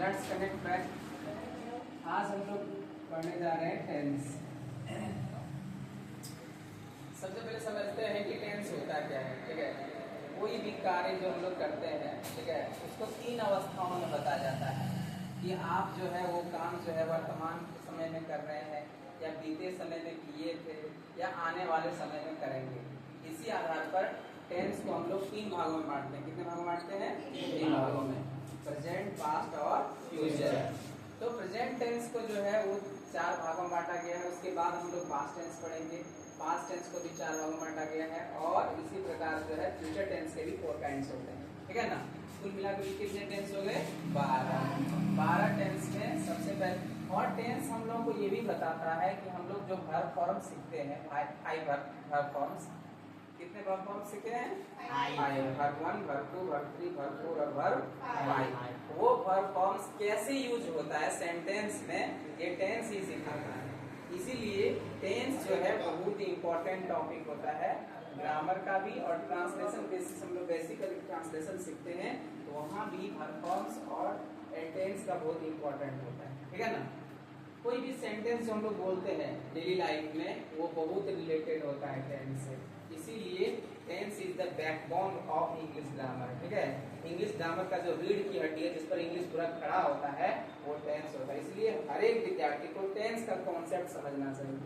Let's connect back. आज हम लोग पढ़ने जा रहे हैं टेंस। सबसे पहले समझते हैं कि टेंस होता क्या है। ठीक है, कोई भी कार्य जो हम लोग करते हैं, ठीक है, उसको तीन अवस्थाओं में बताया जाता है कि आप जो है वो काम जो है वर्तमान समय में कर रहे हैं, या बीते समय में किए थे, या आने वाले समय में करेंगे। इसी आधार पर टेंस को हम लोग तीन भागों में बांटते हैं। कितने भागों में बांटते हैं? तीन भागों में, प्रेजेंट, पास्ट और फ्यूचर। तो प्रेजेंट टेंस को जो है वो चार भागों में बांटा गया है। उसके बाद हम लोग पास्ट टेंस पढ़ेंगे। पास्ट टेंस को भी चार भागों में बांटा गया है, और इसी प्रकार जो है फ्यूचर टेंस के भी 4 काइंड्स होते हैं। ठीक है ना। कुल मिलाकर कितने टेंस हो गए? 12 टेंस में सबसे पहले। और टेंस हम लोग को ये भी बताता है कि हम लोग जो वर्ब फॉर्म सीखते हैं, 5 वर्ब फॉर्म्स। कितने वर्ब फॉर्म सीखे हैं? 5। वर्ब 1, वर्ब 2, वर्ब 3, वर्ब 4 और वर्ब 5। वो वर्ब फॉर्म्स कैसे यूज होता है सेंटेंस में, ये टेंस ही सिखाता है। इसीलिए टेंस जो है बहुत ही इंपॉर्टेंट टॉपिक होता है ग्रामर का भी, और ट्रांसलेशन बेसिस हम लोग बेसिकली ट्रांसलेशन सीखते हैं तो वहाँ भी वर्ब फॉर्म्स और टेंस का बहुत इंपॉर्टेंट होता है। ठीक है ना। कोई भी सेंटेंस जो हम लोग बोलते हैं डेली लाइफ में, वो बहुत रिलेटेड होता है टेंस से। इसीलिए tense is the backbone of English grammar. ठीक है, इंग्लिश ग्रामर का जो रीढ़ की हड्डी है, जिस पर इंग्लिश पूरा खड़ा होता है, वो टेंस होता है। इसलिए हर एक विद्यार्थी को टेंस का कॉन्सेप्ट समझना चाहिए।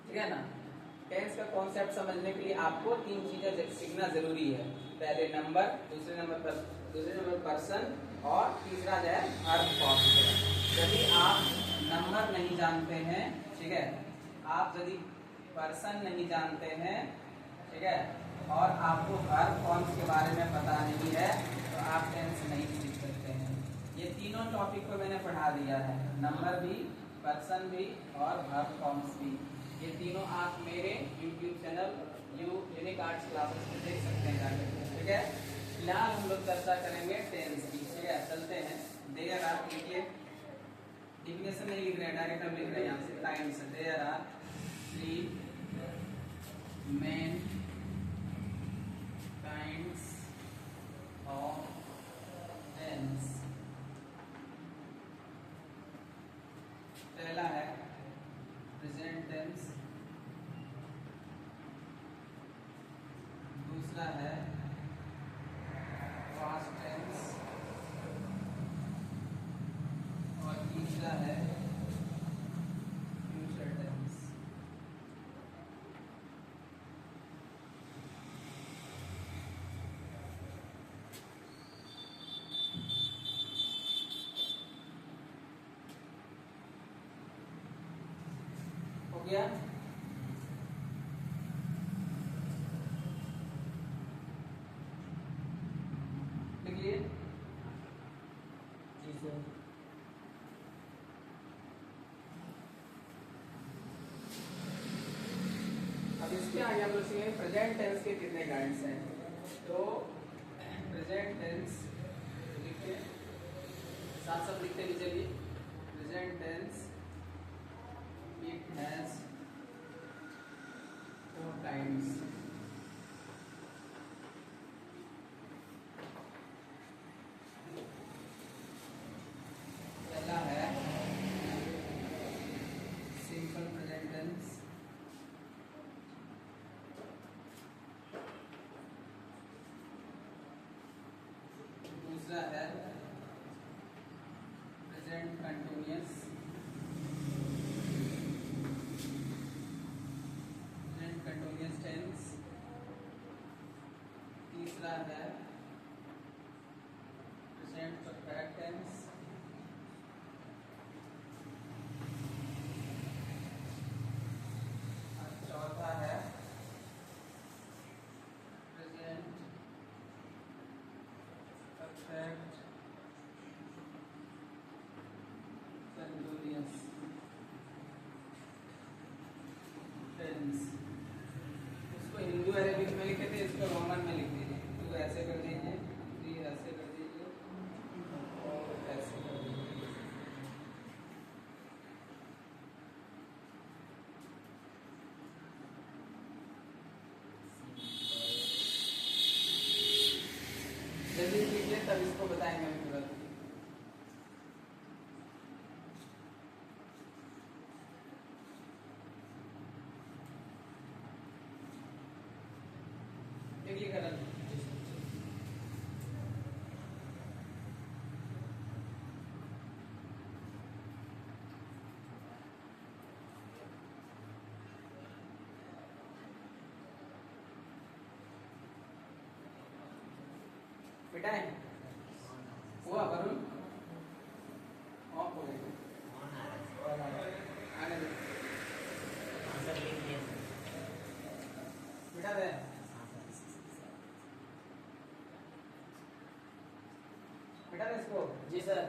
ठीक है ना। टेंस का कॉन्सेप्ट समझने के लिए आपको 3 चीजें सीखना जरूरी है। पहले नंबर, दूसरे नंबर पर्सन, और तीसरा जो है वर्ब फॉर्म। यदि आप नंबर नहीं जानते हैं, ठीक है, आप यदि पर्सन नहीं जानते हैं, ठीक है, और आपको वर्ब फॉर्म्स के बारे में पता नहीं है, तो आप टेंस नहीं सीख सकते हैं। ये तीनों टॉपिक को मैंने पढ़ा दिया है, नंबर भी, पर्सन भी और वर्ब फॉर्म्स भी। ये तीनों आप मेरे YouTube channel unique arts classes में देख सकते हैं जाकर। ठीक है, फिलहाल हम लोग चर्चा करेंगे टेंस की। ठीक है, चलते हैं। देयर आर, लिखिए, डिफिनेशन नहीं लिख रहे हैं, डायरेक्ट हम लिख रहे हैं यहाँ से times. There are 3 main kinds of tense. पहला है प्रेजेंट टेंस, दूसरा है पास्ट टेंस, और तीसरा है फ्यूचर टेंस। हो गया? लिखिए। जी सर। अब इसके आगे हम लोग सीखेंगे प्रेजेंट टेंस के कितने काइंड्स हैं। तो प्रेजेंट टेंस लिखिए, साथ साथ लिखते भी चलिए। Present tense it has 4 kinds. पहला है सिंपल प्रेजेंट टेंस, दूसरा है present continuous, present continuous tense, तीसरा है प्रेजेंट परफेक्ट टेंस, और चौथा है प्रेजेंट परफेक्ट कंटिन्यूअस टेंस। इसको हिंदू अरेबिक में लिखे थे, इसको रोमन में लिख दीजिए। तो ऐसे कर दीजिए, फिर ऐसे कर दीजिए, और ऐसे कर दीजिए। जल्दी कीजिए, तब इसको बताएंगे हम तुरंत। मिटाए हुआ वरुण ऑफ हो गई आने दे मिटा दे मिटा दे इसको। जी सर।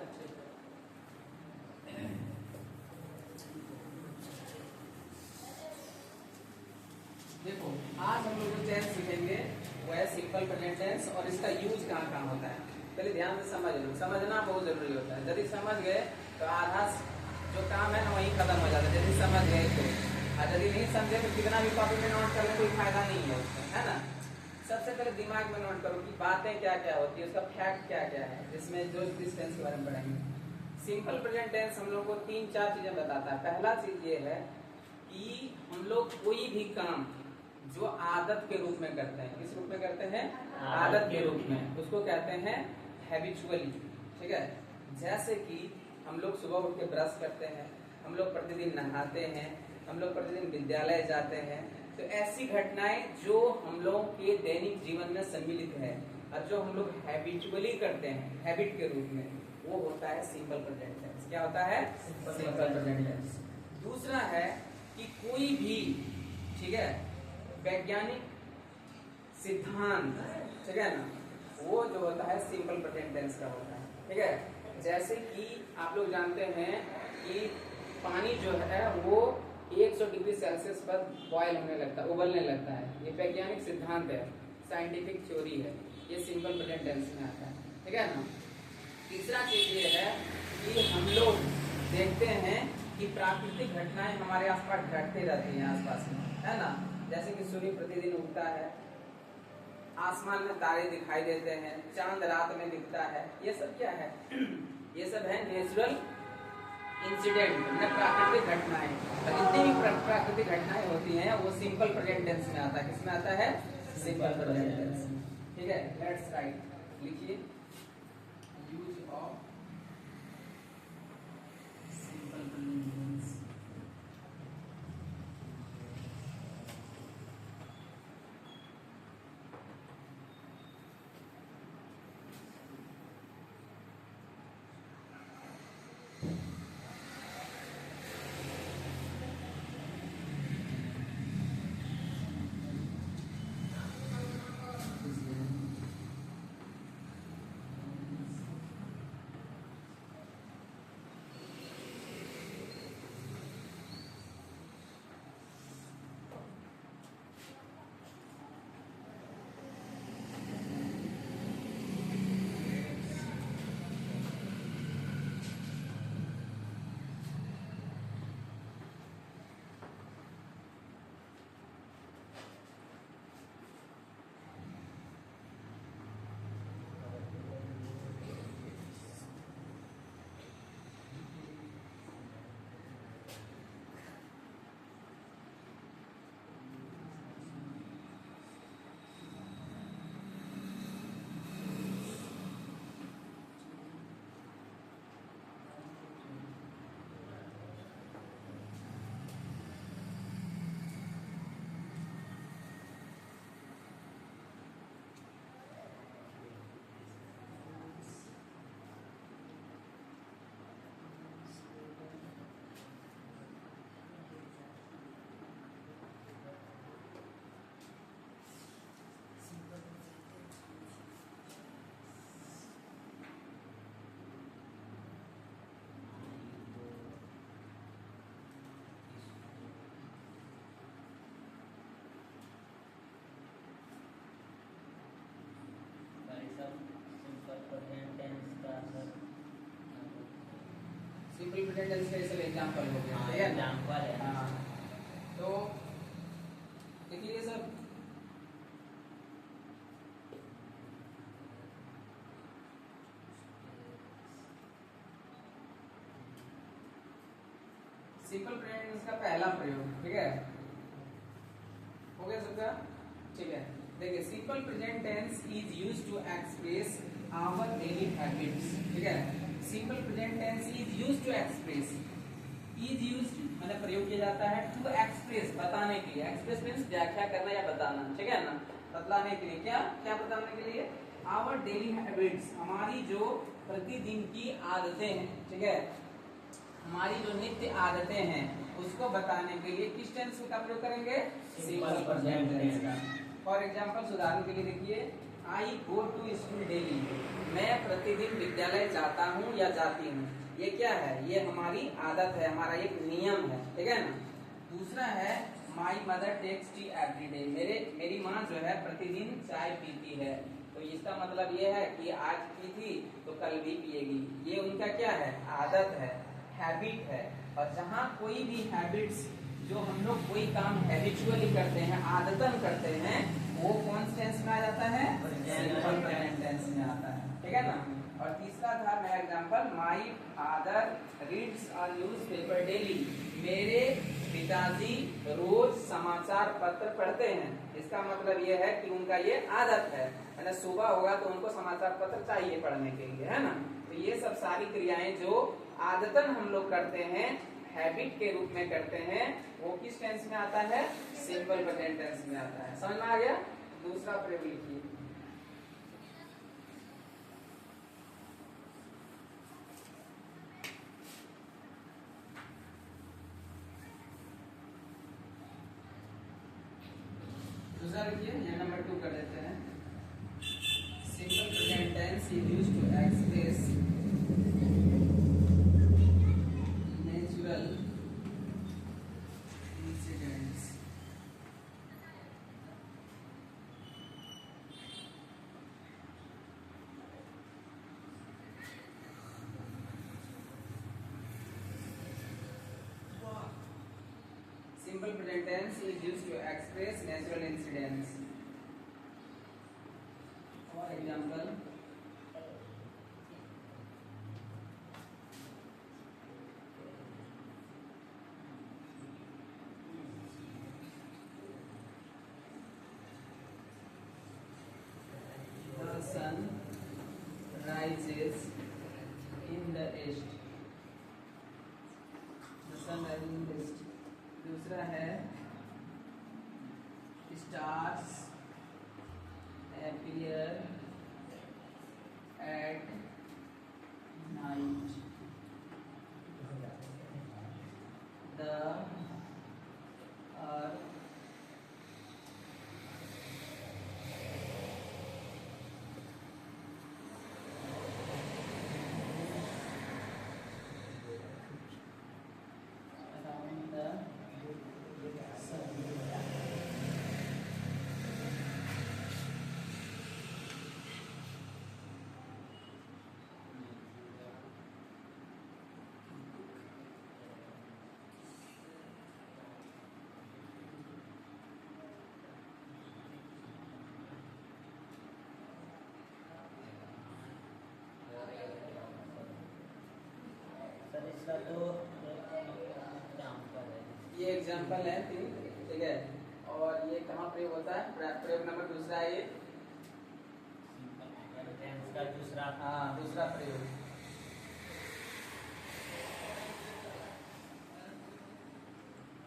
देखो आज हम लोग जो टेंस सीखेंगे वो है सिंपल प्रेजेंट टेंस और इसका यूज कहाँ कहाँ होता है। पहले ध्यान से समझ लो, समझना बहुत जरूरी होता है। यदि समझ गए तो आधा जो काम है ना वहीं खत्म हो जाता है, यदि समझ गए तो। और यदि नहीं समझे तो कितना भी कॉपी में नोट कर ले कोई फायदा नहीं है उसका, है ना। सबसे पहले दिमाग में नोट करो कि बातें क्या क्या होती है, उसका फैक्ट क्या क्या है, जिसमें जो इस टेंस के बारे में पढ़ेंगे। सिंपल प्रेजेंट टेंस हम लोग को 3-4 चीजें बताता है। पहला चीज ये है कि हम लोग कोई भी काम जो आदत के रूप में करते हैं, किस रूप में करते हैं, आदत के रूप में, उसको कहते हैं हैबिचुअली। ठीक है, जैसे कि हम लोग सुबह उठ के ब्रश करते हैं, हम लोग प्रतिदिन नहाते हैं, हम लोग प्रतिदिन विद्यालय जाते हैं। तो ऐसी घटनाएं जो हम लोग के दैनिक जीवन में सम्मिलित है और जो हम लोग हैबिचुअली करते हैं, हैबिट के रूप में, वो होता है सिंपल प्रेजेंट टेंस। क्या होता है, सिंपल प्रेजेंट टेंस। दूसरा है कि कोई भी, ठीक है, वैज्ञानिक सिद्धांत, ठीक है ना, वो जो होता है सिंपल प्रेजेंट टेंस का होता है। ठीक है, जैसे कि आप लोग जानते हैं कि पानी जो है वो 100 डिग्री सेल्सियस पर बॉयल होने लगता है, उबलने लगता है। ये वैज्ञानिक सिद्धांत है, साइंटिफिक थ्योरी है, ये सिंपल प्रेजेंट टेंस में आता है। ठीक है ना। तीसरा चीज ये है कि हम लोग देखते हैं कि प्राकृतिक घटनाएं हमारे आसपास घटती रहती हैं आसपास में, है ना। जैसे कि सूर्य प्रतिदिन उगता है, आसमान में तारे दिखाई देते हैं, चांद रात में दिखता है। ये सब क्या है ये सब है नेचुरल इंसिडेंट, प्राकृतिक घटनाएं। और जितनी भी प्राकृतिक घटनाएं होती हैं वो सिंपल प्रेजेंट टेंस में आता है। किसमें आता है, सिंपल प्रेजेंट टेंस। ठीक है, लेट्स राइट, लिखिए use of simple present tense. Simple present tense का इसलिए एग्जांपल हो गया, ठीक है, एग्जांपल है। हाँ, तो देखिए सब सिंपल प्रेजेंट टेंस का पहला प्रयोग, ठीक है, हो गया सबका। ठीक है, देखिए simple present tense is used to express our daily habits. ठीक है, simple present tense is used to express, is used मतलब प्रयोग किया जाता है टू एक्सप्रेस, बताने के लिए। एक्सप्रेस मींस व्याख्या करना या बताना, ठीक है ना, बतलाने के लिए। क्या क्या बताने के लिए, आवर डेली हैबिट्स, हमारी जो प्रतिदिन की आदतें हैं, ठीक है, हमारी जो नित्य आदतें हैं उसको बताने के लिए किस टेंस का प्रयोग करेंगे? सिंपल प्रेजेंट टेंस का। फॉर एग्जांपल, उदाहरण के लिए देखिए, आई गो टू स्कूल डेली, मैं प्रतिदिन विद्यालय जाता हूँ या जाती हूँ। ये क्या है? ये हमारी आदत है, हमारा एक नियम है, ठीक है ना। दूसरा है my mother takes tea every day, मेरी माँ जो है प्रतिदिन चाय पीती है। तो इसका मतलब ये है कि आज पी थी तो कल भी पिएगी। ये उनका क्या है? आदत है, हैबिट है। और जहाँ कोई भी हैबिट्स, जो हम लोग कोई काम हैबिचुअली करते हैं, आदतन करते हैं, वो कौन से टेंस में आ जाता है? सिंपल प्रेजेंट टेंस में आता है, ठीक है ना। और तीसरा था मेरा example, my father reads a newspaper daily, मेरे पिताजी रोज समाचार पत्र पढ़ते हैं। इसका मतलब ये है कि उनका ये आदत है, मतलब सुबह होगा तो उनको समाचार पत्र चाहिए पढ़ने के लिए, है ना। तो ये सब सारी क्रियाएं जो आदतन हम लोग करते हैं, हैबिट के रूप में करते हैं, वो किस टेंस में आता है? सिंपल प्रेजेंट टेंस में आता है। समझ में आ गया? दूसरा प्रयोग लिखिए। दूसरा लिखिए, ये नंबर 2 कर देते हैं। Simple present tense is used to express natural incidents. Simple present tense is used to express natural incidents. For example, the sun rises in the east. The sun rises in the east. दूसरा है stars appear at night, the earth around the इसका तो ये example है 3, ठीक है। और ये कहाँ प्रयोग होता है? प्रयोग नंबर दूसरा है ये, का दूसरा। हाँ, दूसरा प्रयोग।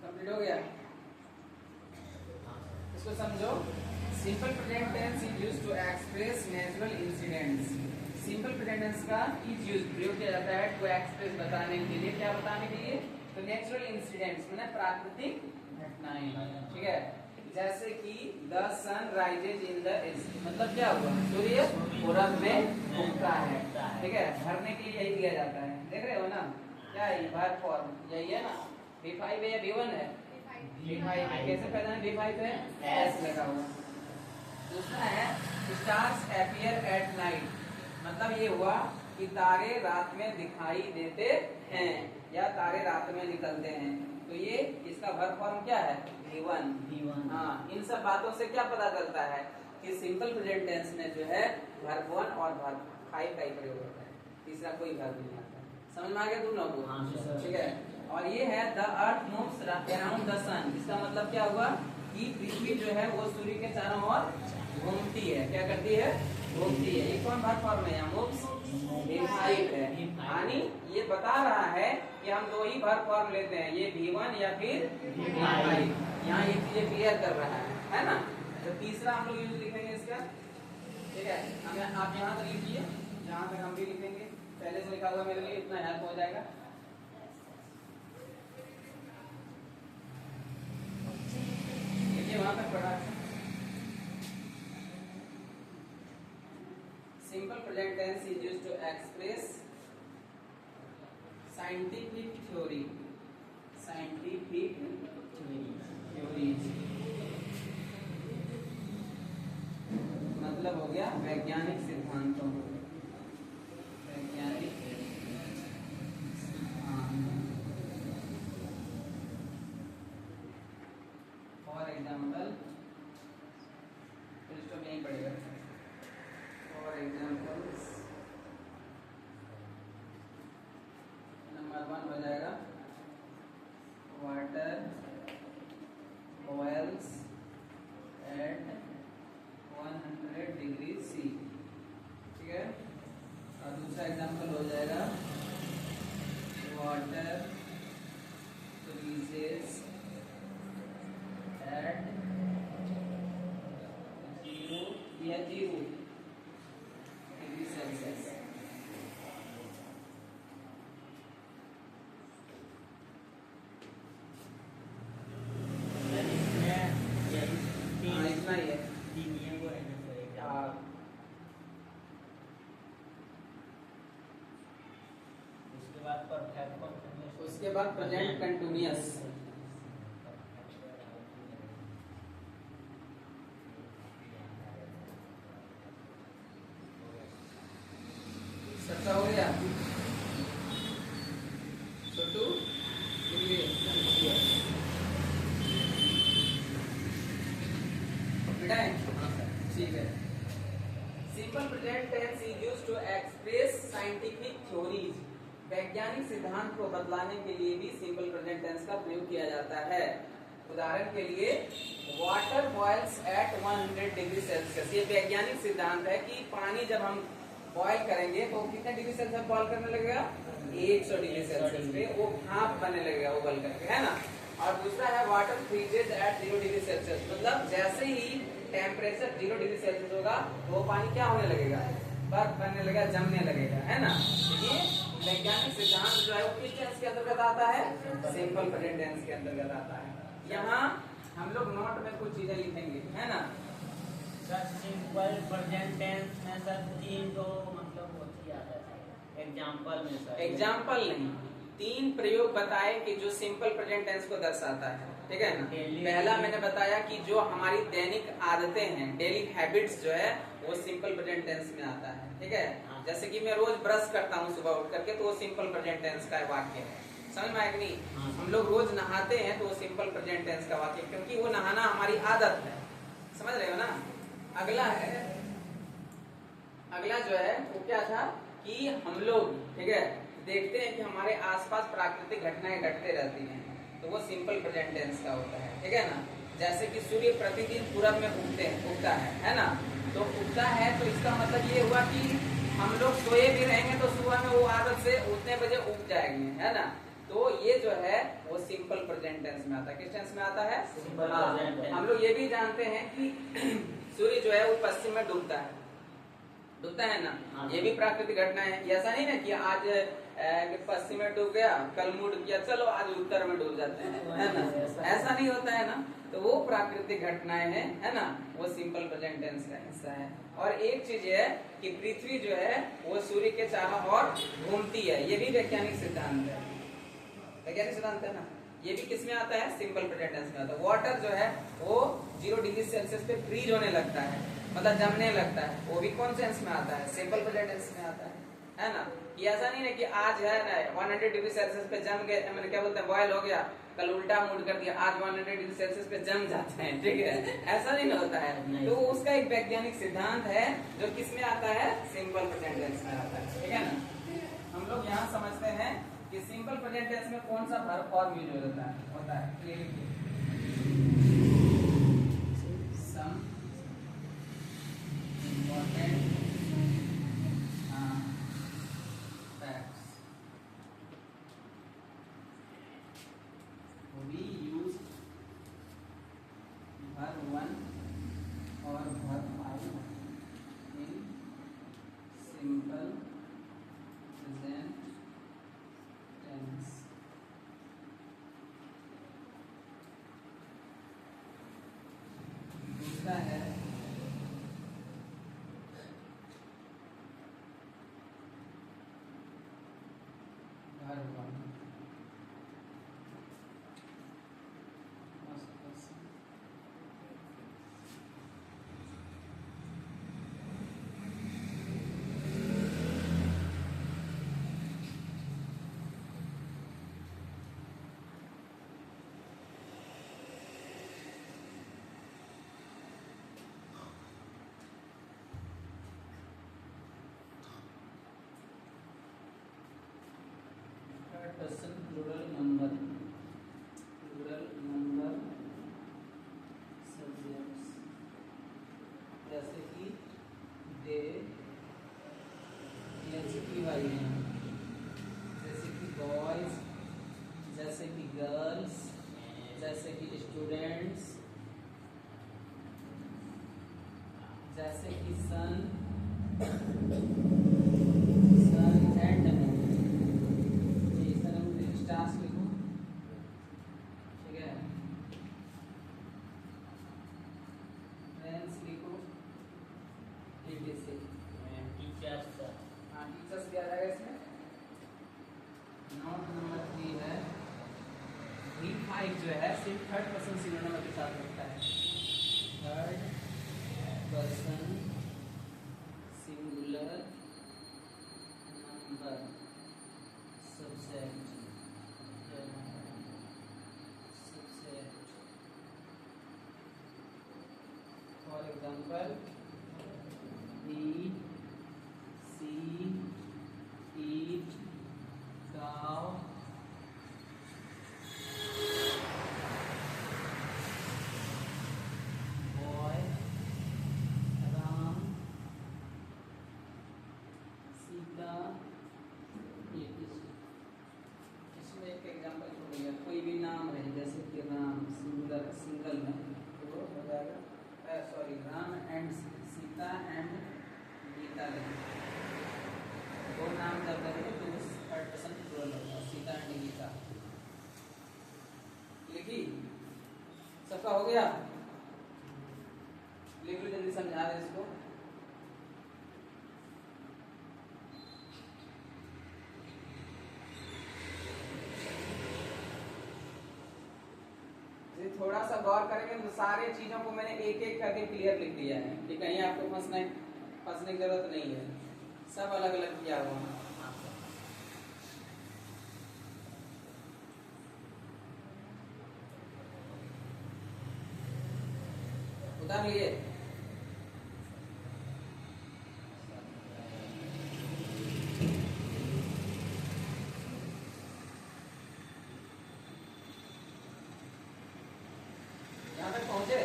कंप्लीट हो गया? इसको समझो। Simple present tense is used to express natural incidents. Simple present tense का इज यूज्ड, प्रयोग किया जाता है टू एक्सप्रेस, बताने के लिए। क्या बताने के लिए? तो नेचुरल इंसिडेंट्स मतलब प्राकृतिक घटनाएं, ठीक है। जैसे कि the sun rises in the east, मतलब क्या हुआ? सूर्य पूरब में उगता है, ठीक है। भरने के लिए यही दिया जाता है, देख रहे हो ना? क्या है? वर्ब फॉर्म यही है ना। V5 है या V1 है? V5 है। कैसे पहचाने V5 है? S लगा हुआ। दूसरा है स्टार्स अपीयर एट नाइट, मतलब ये हुआ कि तारे रात में दिखाई देते हैं या तारे रात में निकलते हैं। तो ये इसका वर्ब फॉर्म क्या है? V1। हाँ, इन सब बातों से क्या पता चलता है कि सिंपल प्रेजेंट टेंस में जो है वर्ब 1 और वर्ब 5 का ही प्रयोग होता है, तीसरा कोई वर्ब नहीं आता। समझ में आ गया तुम लोगों को? ठीक है। और ये है the earth moves around the sun, इसका मतलब क्या हुआ कि पृथ्वी जो है वो सूर्य के चारों ओर घूमती है। क्या करती है? घूमती है। ये कौन वर्ब फॉर्म है? मूव्स V5 है। यानी ये बता रहा है कि हम दो ही वर्ब फॉर्म लेते हैं, ये V1 या फिर V5। यहाँ ये चीजें क्लियर कर रहा है ना। तो तीसरा हम लोग यूज लिखेंगे इसका, ठीक है, हमें आप यहाँ तक लिखिए, जहाँ तक हम भी लिखेंगे। पहले से लिखा हुआ मेरे लिए इतना हेल्प हो जाएगा। देखिए वहाँ तक पढ़ा। Simple present tense is used to express scientific theory, scientific theories, मतलब हो गया वैज्ञानिक सिद्धांतों, वैज्ञानिक सिद्धांत। फॉर एग्जाम्पल, फिर इसको नहीं पड़ेगा। फॉर एग्जाम्पल्स नंबर 1 हो जाएगा water boils at 100 degree C, ठीक है। और दूसरा एग्जांपल हो जाएगा water freezes at 0 degree celsius. इतना ही है। उसके बाद प्रेजेंट कंटिन्यूअस, सबका हो गया। छोटू बेटा ठीक है। Simple present tense is used to express scientific theories, वैज्ञानिक सिद्धांत को बतलाने के लिए भी सिंपल प्रेजेंट टेंस का प्रयोग किया जाता है। उदाहरण के लिए water boils at 100 degree celsius, ये वैज्ञानिक सिद्धांत है कि पानी जब हम बॉयल करेंगे तो कितने डिग्री सेल्सियस बॉयल करने लगेगा, 100 डिग्री सेल्सियस पे वो भाप बनने लगेगा उबल करके, है ना। और दूसरा है water freezes at 0 degree celsius, मतलब जैसे ही टेम्परेचर 0 डिग्री सेल्सियस होगा वो पानी क्या होने लगेगा, बर्फ बनने लगेगा, जमने लगेगा, है ना। ये वैज्ञानिक सिद्धांत जो है वो किस टेंस के अंतर्गत आता है, सिंपल प्रेजेंट टेंस के अंतर्गत आता है। यहाँ हम लोग नोट में कुछ चीजें लिखेंगे, है ना। सिंपल प्रेजेंट टेंस में सर 3 तो मतलब होती आता है एग्जांपल में सर, एग्जांपल नहीं, 3 प्रयोग बताए कि जो सिंपल प्रेजेंट टेंस को दर्शाता है, ठीक है ना। पहला मैंने बताया कि जो हमारी दैनिक आदतें हैं, डेली हैबिट्स जो है वो सिंपल प्रेजेंट टेंस में आता है, ठीक है। जैसे कि मैं रोज ब्रश करता हूँ सुबह उठ करके, तो वो सिंपल प्रेजेंट टेंस का वाक्य है, समझ में आया कि नहीं। हम लोग रोज नहाते हैं तो वो सिंपल प्रेजेंट टेंस का वाक्य, क्योंकि वो नहाना हमारी आदत है, समझ रहे हो ना। अगला है, अगला जो है वो क्या था कि हम लोग, ठीक है, देखते हैं कि हमारे आसपास प्राकृतिक घटनाएं घटते रहती हैं, तो वो सिंपल प्रेजेंट टेंस का होता है, ठीक है ना। जैसे कि सूर्य प्रतिदिन पूरब में उगता है ना। तो उगता है तो इसका मतलब ये हुआ कि हम लोग सोए भी रहेंगे तो सुबह में वो आदत से उतने बजे उग जाएंगे, है ना। तो ये जो है वो सिंपल प्रेजेंट टेंस में आता है। किस टेंस में आता है, सिंपल प्रेजेंट टेंस। हम लोग ये भी जानते हैं कि सूर्य जो है वो पश्चिम में डूबता है ना। ये भी प्राकृतिक घटना है। ऐसा नहीं ना कि आज पश्चिम में डूब गया, कल मुड़ गया, चलो आज उत्तर में डूब जाते हैं, है ना। ऐसा नहीं होता है ना। तो वो प्राकृतिक घटनाएं हैं, है ना, वो सिंपल प्रेजेंट टेंस का हिस्सा है। और एक चीज है कि पृथ्वी जो है वो सूर्य के चारों ओर घूमती है, ये भी वैज्ञानिक सिद्धांत है, वैज्ञानिक सिद्धांत है ना। ये भी किस में आता है, सिंपल प्रेजेंट टेंस में आता है। वाटर जो है वो 0 डिग्री सेल्सियस पे फ्रीज होने लगता है, मतलब जमने लगता है, वो भी कौन टेंस में आता है, सिंपल प्रेजेंट टेंस में आता है ना। ये ऐसा नहीं है कि आज है ना 100 डिग्री सेल्सियस पे जम गए, मैंने क्या बोलते हैं, बॉयल हो गया, कल उल्टा मूड कर दिया, आज 100 डिग्री सेल्सियस पे जम जाते हैं, ठीक है, ऐसा नहीं होता है। तो उसका एक वैज्ञानिक सिद्धांत है जो किस में आता है, सिंपल प्रेजेंट टेंस में आता है, ठीक है ना। हम लोग यहाँ समझते हैं कि सिंपल प्रेजेंट टेंस में कौन सा वर्ब फॉर्म यूज होता है। Some important facts we use verb 1 और verb 5 in verb 1 person plural number subjects जैसे कि they जैसे कि boys जैसे कि girls जैसे कि students जैसे कि sun and moon स्टार्स लिखो, ठीक है, फ्रेंड्स लिखो, टीचर्स, हाँ टीचर्स भी आ जाएगा इसमें। नोट नंबर 3 है V5 जो है सिर्फ थर्ड पर्सन सिंगुलर नंबर के साथ होता है, third person singular number subject. For example, he, she, eat, cow, boy, Ram, Sita, इसमें एक एग्जाम्पल छोड़िए, कोई भी नाम है जैसे कि राम सिंगल में तो हो जाएगा, sorry Ram and Sita and Gita, दो नाम जब लगेंगे तो उस थर्ड पर्सन प्लूरल होगा, सीता एंड गीता। लिखी सबका हो गया, लिख लो जल्दी, समझा दे इसको। थोड़ा सा गौर करेंगे तो सारे चीजों को मैंने एक एक करके क्लियर लिख दिया है कि कहीं आपको फंसने की जरूरत नहीं है, सब अलग अलग किया हुआ है। उतार लिए, पहुंचे,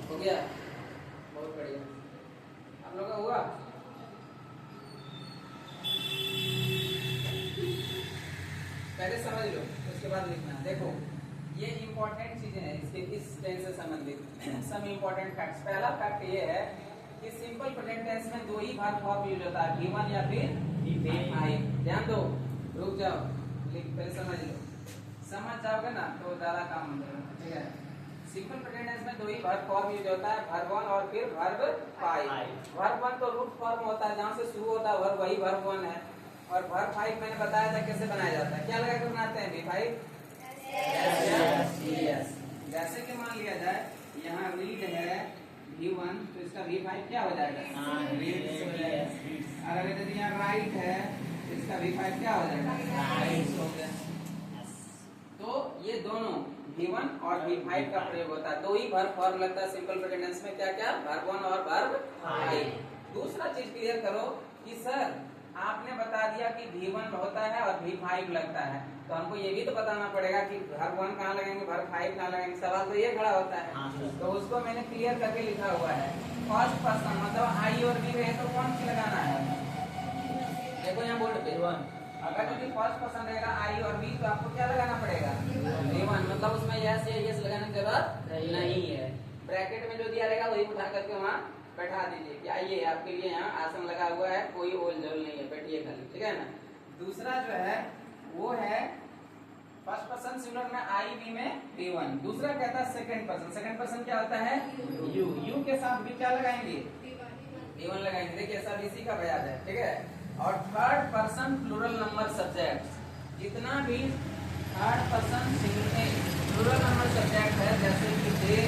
हो गया, बहुत बढ़िया। आप लोग का हुआ? पहले समझ लो उसके बाद लिखना। देखो ये इंपॉर्टेंट चीजें हैं इसके, इस टेंस से संबंधित सम इंपॉर्टेंट फैक्ट्स। पहला फैक्ट ये है कि सिंपल प्रेजेंट टेंस में दो ही वर्ब फॉर्म यूज होता है, गिवन या फिर V5। ध्यान दो, रुक जाओ, पहले समझ लो, समझ जाओगे ना तो ज्यादा काम हो जाएगा, ठीक है। सिंपल प्रेजेंट टेंस में दो ही वर्ब फॉर्म यूज होता है, वर्ब 1 और फिर वर्ब 5। वर्ब 1 तो रूट फॉर्म होता है, जहां से शुरू होता है वर्ब, वही वर्ब 1 है। और वर्ब 5 मैंने बताया था कैसे बनाया जाता है, क्या लगा के बनाते हैं V5, यस। जैसे कि मान लिया जाए यहाँ रीड है V1 तो इसका V5 क्या हो जाएगा, अगर यदि यहाँ राइट है तो इसका V5 क्या हो जाएगा, राइट हो गया। तो ये दोनों V1 और V5 का प्रयोग होता है, दो ही वर्ब फॉर्म लगता है सिंपल प्रेजेंट टेंस में, क्या क्या, वर्ब 1 और वर्ब 5। दूसरा चीज क्लियर करो कि सर आपने बता दिया कि V1 होता है और V5 लगता है, तो हमको ये भी तो बताना पड़ेगा कि वर्ब 1 कहाँ लगेंगे, वर्ब 5 कहाँ लगेंगे। सवाल तो ये खड़ा होता है, तो उसको मैंने क्लियर करके लिखा हुआ है। फर्स्ट पर्सन मतलब आई और बी रहे तो कौन सी लगाना है, देखो यहाँ बोर्ड पे, अगर यदि फर्स्ट पर्सन रहेगा आई और बी तो आपको क्या लगाना पड़ेगा, V1, मतलब उसमें यस या यस लगाने की जरूरत नहीं है। ब्रैकेट में जो दिया रहेगा वही उठा करके वहाँ बैठा दीजिए कि आइए आपके लिए यहाँ आसन लगा हुआ है, कोई ओल जोल नहीं है, बैठिए खाली, ठीक है ना। दूसरा जो है वो है फर्स्ट पर्सन सिंगुलर में आई बी में V1। दूसरा कहता है सेकंड पर्सन, सेकंड पर्सन क्या होता है यू, यू के साथ भी क्या लगाएंगे, V1 लगाएंगे। देखिए सब इसी का बयान है, ठीक है। और third person plural number subject, जितना भी third person plural number subject है, जैसे कि दे,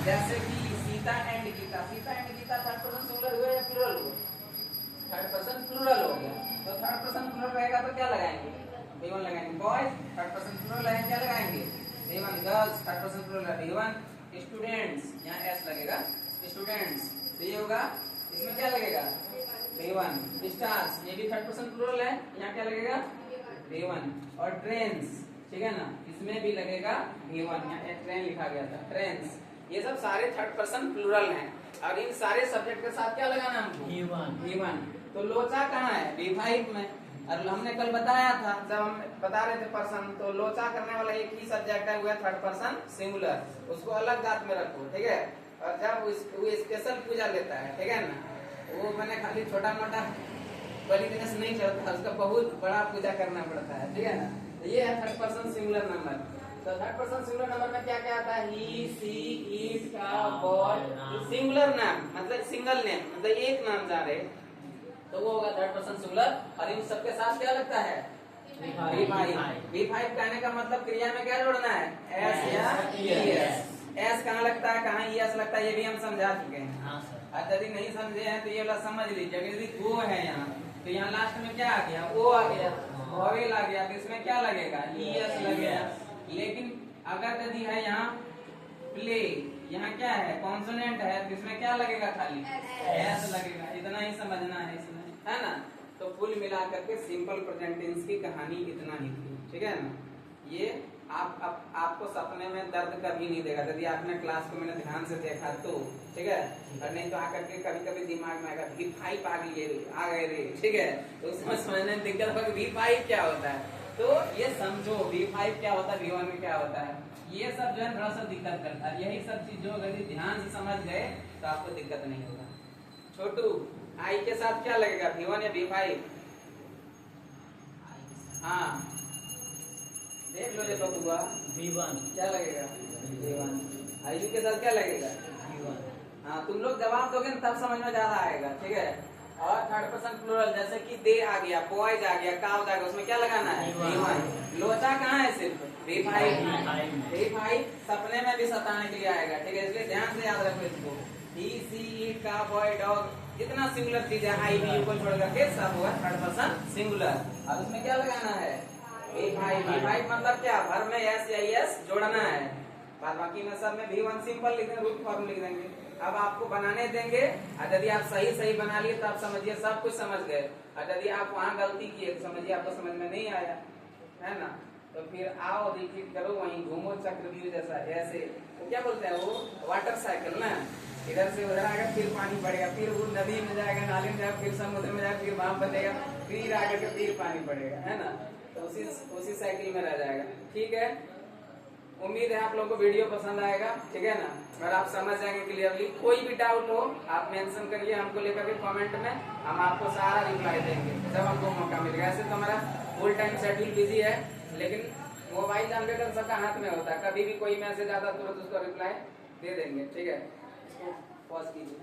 जैसे कि Sita and Gita, Sita and Gita third person singular हुआ या प्लूरल हुआ? थर्ड पर्सन प्लूरल हो गया। तो थर्ड पर्सन प्लूरल रहेगा तो क्या लगाएंगे? V1 लगाएंगे। बॉयज थर्ड पर्सन प्लूरल है, क्या लगाएंगे? V1। Girls third person plural है, V1। स्टूडेंट्स, यहाँ S लगेगा, स्टूडेंट्स, तो ये होगा, इसमें क्या लगेगा? V1। स्टार्स, ये भी थर्ड पर्सन प्लूरल है, यहाँ क्या लगेगा? V1। और ट्रेन्स, ठीक है ना, इसमें भी लगेगा V1, यहाँ ट्रेन लिखा गया था, ट्रेन्स। ये सब सारे थर्ड पर्सन प्लूरल हैं, और इन सारे सब्जेक्ट के साथ क्या लगाना है हमको? V1। तो लोचा कहाँ है? V5 में। और हमने कल बताया था, जब हम बता रहे थे पर्सन, तो लोचा करने वाला एक ही सब्जेक्ट है, वो है थर्ड पर्सन सिंगुलर, उसको अलग जात में रखो, ठीक है। और जब वो स्पेशल पूजा लेता है, ठीक है ना, वो मैंने खाली छोटा मोटा बलि दिवस नहीं चलता, उसका बहुत बड़ा पूजा करना पड़ता है, ठीक है ना। तो ये है थर्ड पर्सन सिंगुलर नंबर। तो थर्ड पर्सन सिंगुलर नंबर में क्या क्या आता है? ही, सी, इट, का, बॉय, सिंगुलर नाम मतलब सिंगल नेम, मतलब एक नाम जा रहे, तो वो होगा थर्ड पर्सन सिंगुलर। और इन सबके साथ क्या लगता है? V5 कहने का मतलब क्रिया में क्या जोड़ना है? S या ES। S कहाँ लगता है, कहाँ ES लगता है, ये भी हम समझा चुके हैं। और यदि नहीं समझे हैं तो ये वाला समझ लीजिए। यदि O है यहाँ, तो यहाँ लास्ट में क्या आ गया? O आ गया, वॉवेल आ गया, तो इसमें क्या लगेगा? ES लगेगा। लेकिन अगर यदि है यहाँ प्ले, यहाँ क्या है? कॉन्सोनेंट है, तो इसमें क्या लगेगा? खाली S लगेगा। इतना ही समझना है इसमें, है ना। तो कुल मिलाकर के सिंपल प्रेजेंट टेंस की कहानी इतना ही थी, ठीक है ना। ये आपको सपने में दर्द कभी नहीं देगा, यदि आपने क्लास को मैंने ध्यान से देखा तो, ठीक है। और नहीं तो आकर के कभी कभी दिमाग में आएगा V5 आ गए रे, ठीक है, तो उसमें समझने में दिक्कत होगा V5 क्या होता है। तो ये समझो V5 क्या होता है, V1 में क्या होता है, ये सब जो है थोड़ा सा दिक्कत करता है। यही सब चीज जो यदि ध्यान से समझ गए तो आपको दिक्कत नहीं होगा। छोटू, I के साथ क्या लगेगा? V1 या V5? हाँ देख लो, देखो बुआ, V1 क्या लगेगा? V1। आयु के साथ क्या लगेगा? V1। हाँ, तुम लोग जवाब दोगे ना तब समझ में ज्यादा आएगा, ठीक है। और थर्ड पर्सन प्लूरल, जैसे कि दे आ गया, बॉयज आ गया, काउज आ गया, उसमें क्या लगाना है? V1। लोचा कहाँ है? सिर्फ V5। V5 सपने में भी सताने के लिए आएगा, ठीक है, इसलिए ध्यान से याद रखो इसको। ही, सी, इट, का, बॉय, डॉग, जितना सिंगुलर चीज है, I, V को छोड़ करके सब हुआ थर्ड पर्सन सिंगुलर। अब उसमें क्या लगाना है? V5 मतलब क्या? भर में S या ES जोड़ना है, बाकी में सब में V1 सिंपल लिख देंगे, रूट फॉर्म लिख देंगे। अब आपको बनाने देंगे, और यदि आप सही बना लिए तो आप समझिए सब कुछ समझ गए, और यदि आप वहाँ गलती किए तो समझिए आपको समझ में नहीं आया, है ना। तो फिर आओ रिपीट करो, वहीं घूमो चक्रव्यूह जैसा, ऐसे तो क्या बोलते हैं वो, वाटर साइकिल ना, इधर से उधर आएगा, फिर पानी पड़ेगा, फिर वो नदी में जाएगा, नाली में जाएगा, फिर समुद्र में जाएगा, फिर वहां बनेगा, फिर आगे के फिर पानी पड़ेगा, है ना। तो उसी साइकिल में रह जाएगा, ठीक है। उम्मीद है आप लोगों को वीडियो पसंद आएगा, ठीक है ना, और आप समझ जाएंगे क्लियरली। कोई भी डाउट हो आप मेंशन करिए हमको लेकर के कमेंट में, हम आपको सारा रिप्लाई देंगे जब हमको मौका मिलेगा। ऐसे तो हमारा फुल टाइम शेड्यूल बिजी है, लेकिन मोबाइल जानते तो सबका हाथ में होता है, कभी भी कोई मैसेज आता तुरंत उसको रिप्लाई दे देंगे, ठीक है। इसको पॉज कीजिए।